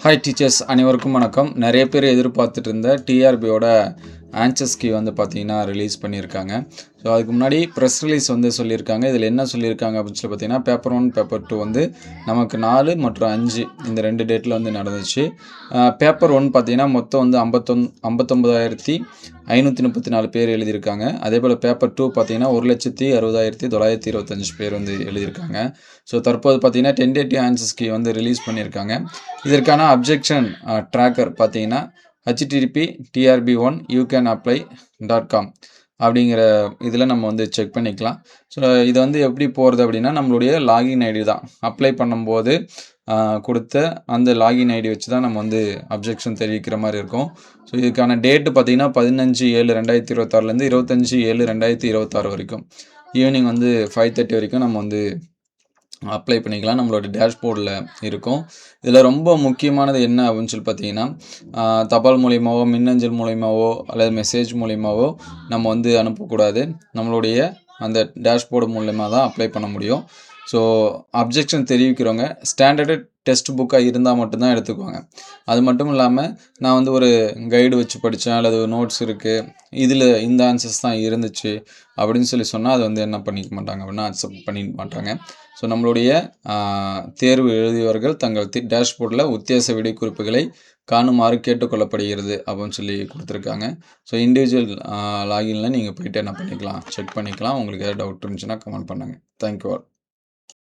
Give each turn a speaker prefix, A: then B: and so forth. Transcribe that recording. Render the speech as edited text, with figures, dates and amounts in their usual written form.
A: Hi teachers அனைவருக்கும் வணக்கம். நிறைய பேர் எதிர்பார்த்துட்டு இருந்த டிஆர்பியோட ஆன்சர்ஸ் கீ வந்து பார்த்தீங்கன்னா ரிலீஸ் பண்ணியிருக்காங்க. ஸோ அதுக்கு முன்னாடி ப்ரெஸ் ரிலீஸ் வந்து சொல்லியிருக்காங்க. இதில் என்ன சொல்லியிருக்காங்க அப்படின்னு சொல்லி பார்த்தீங்கன்னா, பேப்பர் 1 பேப்பர் 2 வந்து நமக்கு 4 மற்றும் 5 இந்த 2 டேட்டில் வந்து நடந்துச்சு. பேப்பர் 1 பார்த்தீங்கன்னா மொத்தம் வந்து 59,534 பேர் எழுதியிருக்காங்க. அதே போல் பேப்பர் 2 பார்த்தீங்கன்னா 1,60,60,925 பேர் வந்து எழுதியிருக்காங்க. ஸோ தற்போது பார்த்தீங்கன்னா டென்டேட்டிவ் ஆன்சர்ஸ் கீ வந்து ரிலீஸ் பண்ணியிருக்காங்க. இதற்கான அப்ஜெக்ஷன் ட்ராக்கர் பார்த்தீங்கன்னா http://trb1youcanapply.com அப்படிங்கிற இதில் நம்ம வந்து செக் பண்ணிக்கலாம். ஸோ இது வந்து எப்படி போகிறது அப்படின்னா, நம்மளுடைய லாகின் ஐடி தான் அப்ளை பண்ணும்போது கொடுத்த அந்த லாகின் ஐடி வச்சு தான் நம்ம வந்து அப்ஜெக்ஷன் தெரிவிக்கிற மாதிரி இருக்கும். ஸோ இதுக்கான டேட்டு பார்த்தீங்கன்னா 15/7/2026 25/7/2026 வரைக்கும் ஈவினிங் வந்து 5:30 வரைக்கும் நம்ம வந்து அப்ளை பண்ணிக்கலாம். நம்மளோட டேஷ்போர்டில் இருக்கும். இதில் ரொம்ப முக்கியமானது என்ன அப்படின்னு சொல்லி பார்த்தீங்கன்னா, தபால் மூலியமாவோ மின்னஞ்சல் மூலியமாவோ அல்லது மெசேஜ் மூலியமாவோ நம்ம வந்து அனுப்பக்கூடாது. நம்மளுடைய அந்த டேஷ்போர்டு மூலயமா தான் அப்ளை பண்ண முடியும். ஸோ அப்ஜெக்ஷன் தெரிவிக்கிறவங்க ஸ்டாண்டர்டு டெக்ஸ்ட் புக்காக இருந்தால் மட்டும்தான் எடுத்துக்குவாங்க. அது மட்டும் இல்லாமல் நான் வந்து ஒரு கைடு வச்சு படித்தேன் அல்லது நோட்ஸ் இருக்குது, இதில் இந்த ஆன்சர்ஸ் தான் இருந்துச்சு அப்படின்னு சொன்னால் அது வந்து என்ன பண்ணிக்க மாட்டாங்க அப்படின்னா அக்செப்ட் பண்ணிக்க மாட்டாங்க. ஸோ நம்மளுடைய தேர்வு எழுதியவர்கள் தங்கள் டேஷ்போர்டில் உத்தியாச விடை குறிப்புகளை காணுமாறு கேட்டுக்கொள்ளப்படுகிறது அப்படின்னு சொல்லி கொடுத்துருக்காங்க. ஸோ இண்டிவிஜுவல் லாகினில் நீங்கள் போய்ட்டு என்ன பண்ணிக்கலாம், செக் பண்ணிக்கலாம். உங்களுக்கு ஏதாவது டவுட் இருந்துச்சுன்னா கமெண்ட் பண்ணுங்கள். Thank you all.